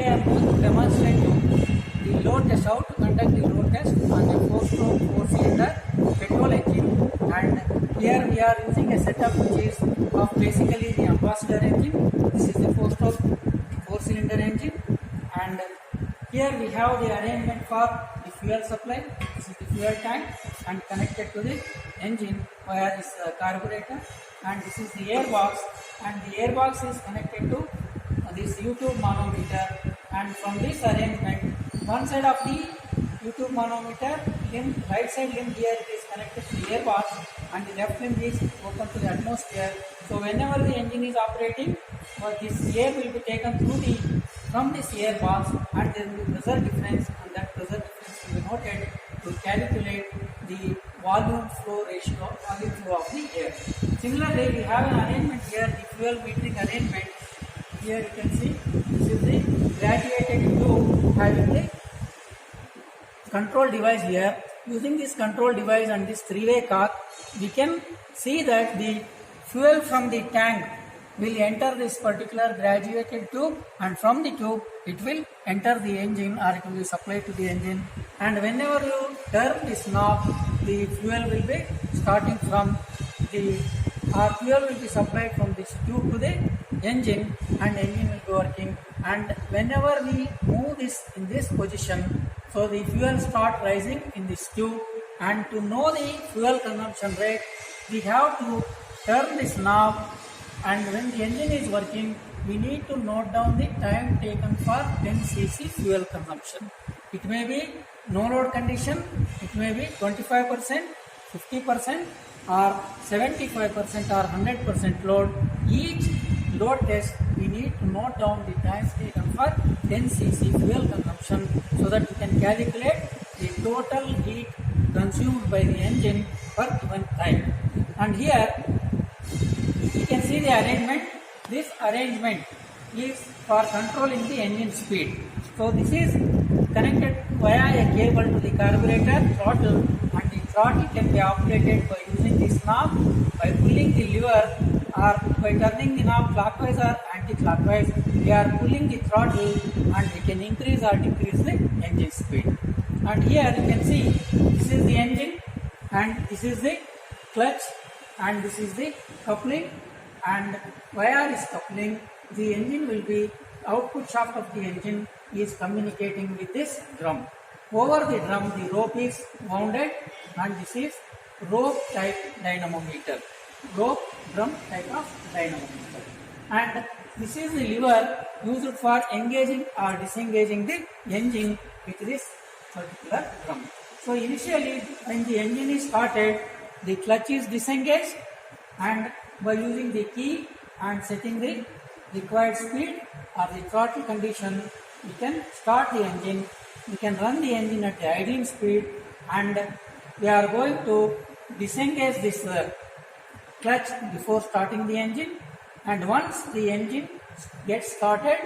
I am going to demonstrate you the load test, how to conduct the load test on a 4-stroke 4-cylinder petrol engine. And here we are using a setup which is of basically the ambassador engine. This is the 4-stroke 4-cylinder engine, and here we have the arrangement for the fuel supply. This is the fuel tank and connected to the engine via this carburetor, and this is the airbox, and the airbox is connected to this U-tube manometer. And from this arrangement, one side of the U-tube manometer limb, right side limb here, it is connected to the airbox, and the left limb is open to the atmosphere. So whenever the engine is operating, this air will be taken from this airbox, and there will be pressure difference, and that pressure difference will be noted to calculate the volume flow ratio, volume flow of the air. Similarly, we have an arrangement here, the fuel metering arrangement. Here you can see this is the graduated tube having the control device here. Using this control device and this three-way cock, we can see that the fuel from the tank will enter this particular graduated tube, and from the tube it will enter the engine, or it will be supplied to the engine. And whenever you turn this knob, the fuel will be starting from the fuel will be supplied from this tube to the engine, and engine will be working. And whenever we move this in this position, so the fuel start rising in this tube. And to know the fuel consumption rate, we have to turn this knob, and when the engine is working, we need to note down the time taken for 10 cc fuel consumption. It may be no load condition, it may be 25%, 50%, or 75% or 100% load. Each load test, we need to note down the time taken for 10 cc fuel consumption, so that we can calculate the total heat consumed by the engine per given time. And here you can see the arrangement. This arrangement is for controlling the engine speed. So this is connected via a cable to the carburetor throttle, and the throttle can be operated by using this knob, by pulling the lever, or by turning the knob clockwise or anti-clockwise. We are pulling the throttle, and we can increase or decrease the engine speed. And here you can see this is the engine, and this is the clutch, and this is the coupling, and via this coupling the engine will be, output shaft of the engine is communicating with this drum. Over the drum the rope is wounded, and this is rope type dynamometer, rope drum type of dynamometer. And this is the lever used for engaging or disengaging the engine with this particular drum. So initially when the engine is started, the clutch is disengaged, and by using the key and setting the required speed or the throttle condition, we can start the engine. We can run the engine at the idling speed, and we are going to disengage this clutch before starting the engine. And once the engine gets started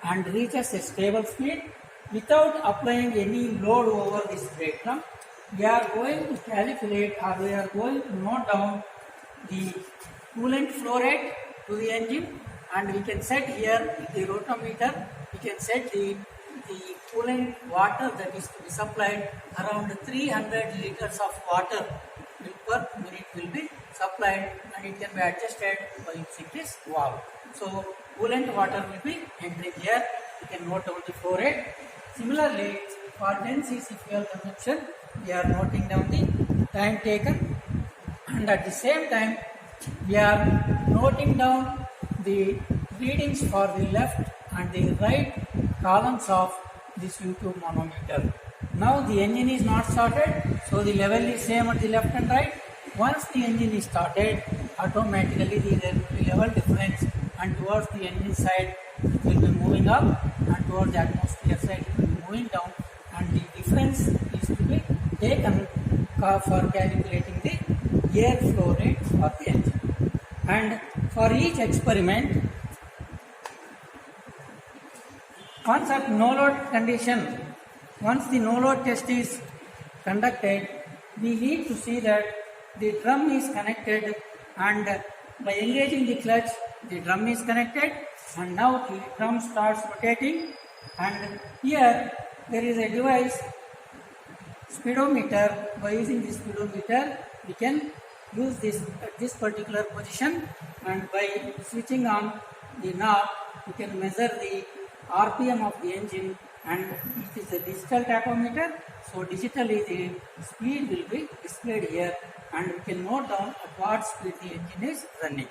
and reaches a stable speed without applying any load over this brake drum, we are going to calculate, or we are going to note down the coolant flow rate to the engine. And we can set here the rotometer, we can set the coolant water that is to be supplied. Around 300 liters of water per minute will be supplied, and it can be adjusted by using this valve. So coolant water will be entering here. You can note down the flow rate. Similarly, for 10 cc fuel consumption, we are noting down the time taken, and at the same time we are noting down the readings for the left and the right columns of this U-tube manometer. Now the engine is not started, so the level is same at the left and right. Once the engine is started, automatically there will be level difference, and towards the engine side it will be moving up, and towards the atmosphere side it will be moving down, and the difference is to be taken for calculating the air flow rate for the engine. And for each experiment, once at no load condition, once the no load test is conducted, we need to see that the drum is connected, and by engaging the clutch, the drum is connected, and now the drum starts rotating, And here there is a device, speedometer. By using this speedometer, we can use this at this particular position, and by switching on the knob, we can measure the RPM of the engine, and it is a digital tachometer. So digitally the speed will be displayed here, and we can note down at what speed the engine is running.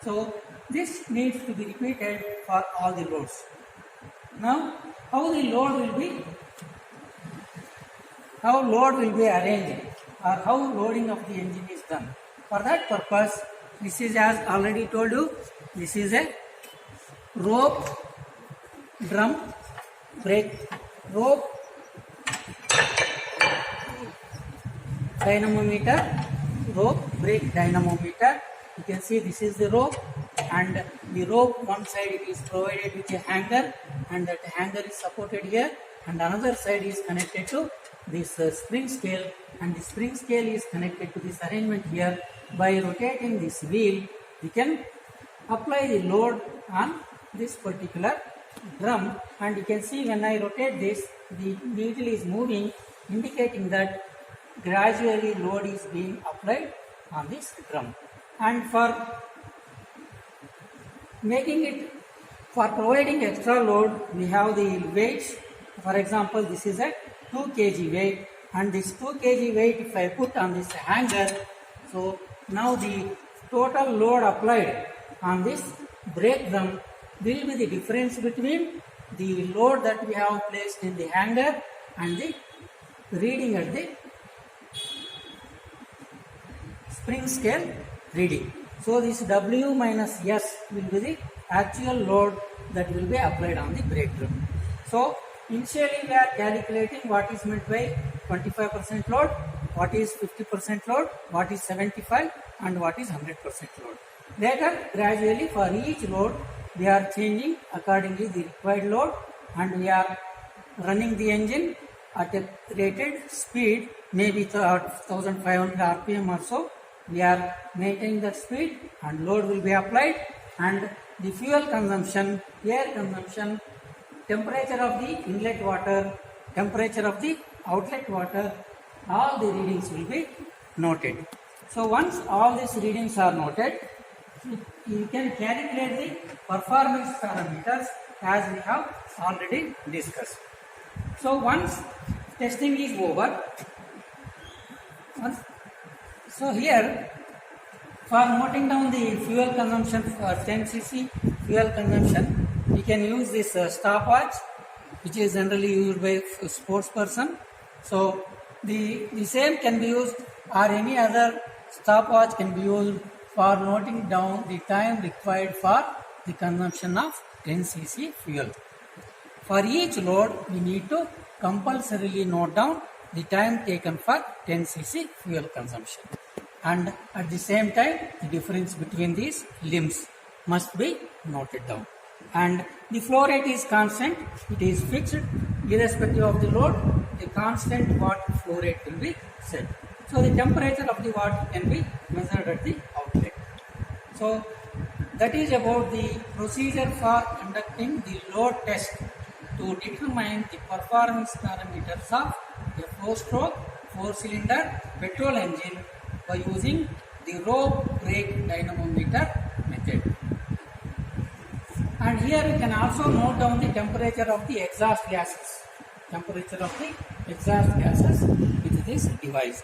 So this needs to be repeated for all the loads. Now how load will be arranged, or how loading of the engine is done. For that purpose, this is, as already told you, this is a rope drum brake, rope dynamometer, rope brake dynamometer. You can see this is the rope, and the rope one side it is provided with a hanger, and that hanger is supported here, and another side is connected to this spring scale, and the spring scale is connected to this arrangement here. By rotating this wheel, we can apply the load on this particular drum, and you can see when I rotate this, the needle is moving, indicating that gradually load is being applied on this drum. And for providing extra load, we have the weights. For example, this is a 2 kg weight, and this 2 kg weight if I put on this hanger, so now the total load applied on this brake drum will be the difference between the load that we have placed in the hanger and the reading at the spring scale reading. So this W minus S will be the actual load that will be applied on the brake drum. So initially we are calculating what is meant by 25% load, what is 50% load, what is 75%, and what is 100% load. Later, gradually for each load, we are changing accordingly the required load, and we are running the engine at a rated speed, maybe 1500 RPM or so. We are maintaining that speed, and load will be applied, and the fuel consumption, air consumption, temperature of the inlet water, temperature of the outlet water, all the readings will be noted. So once all these readings are noted, you can calculate the performance parameters as we have already discussed. So once testing is over, so here for noting down the fuel consumption for 10 cc fuel consumption, we can use this stopwatch, which is generally used by a sports person. So the same can be used, or any other stopwatch can be used for noting down the time required for the consumption of 10 cc fuel. For each load, we need to compulsorily note down the time taken for 10 cc fuel consumption, and at the same time the difference between these limbs must be noted down. And the flow rate is constant, it is fixed irrespective of the load. The constant watt flow rate will be set. So the temperature of the water can be measured at the outlet. So that is about the procedure for conducting the load test to determine the performance parameters of a 4-stroke 4-cylinder petrol engine by using the rope brake dynamometer method. And here you can also note down the temperature of the exhaust gases. Temperature of the exhaust gases with this device.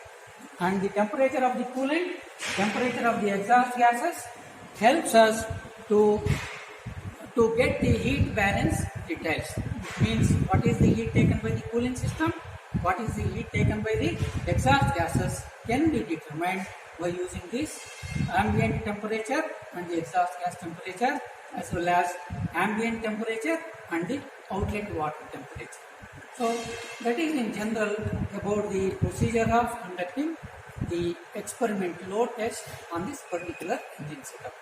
And the temperature of the coolant, temperature of the exhaust gases helps us to get the heat balance details. It means what is the heat taken by the cooling system, what is the heat taken by the exhaust gases can be determined by using this ambient temperature and the exhaust gas temperature, as well as ambient temperature and the outlet water temperature. So that is in general about the procedure of conducting the experiment load test on this particular engine setup.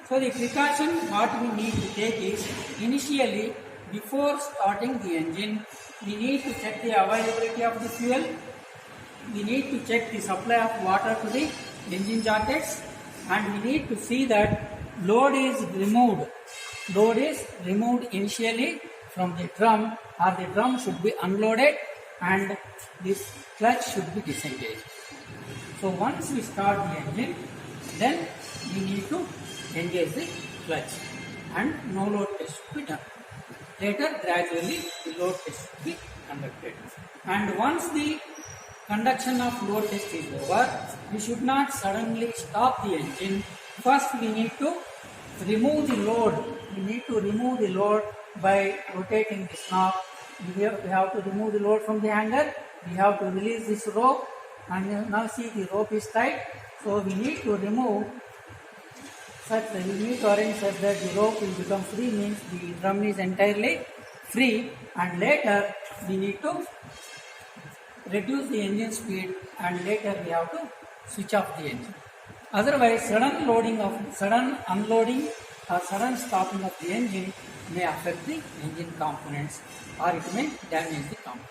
So the precaution what we need to take is, initially before starting the engine, we need to check the availability of the fuel, we need to check the supply of water to the engine jackets, and we need to see that load is removed initially from the drum, or the drum should be unloaded and this clutch should be disengaged. So once we start the engine, then we need to engage the clutch and no load test should be done. Later, gradually the load test should be conducted. And once the conduction of load test is over, we should not suddenly stop the engine. First we need to remove the load. We need to remove the load by rotating this knob. We have to remove the load from the hanger. We have to release this rope, and now see the rope is tight. So we need to remove such that we need to arrange such that the rope will become free, means the drum is entirely free, and later we need to reduce the engine speed, and later we have to switch off the engine. Otherwise, sudden unloading or sudden stopping of the engine may affect the engine components, or it may damage the components.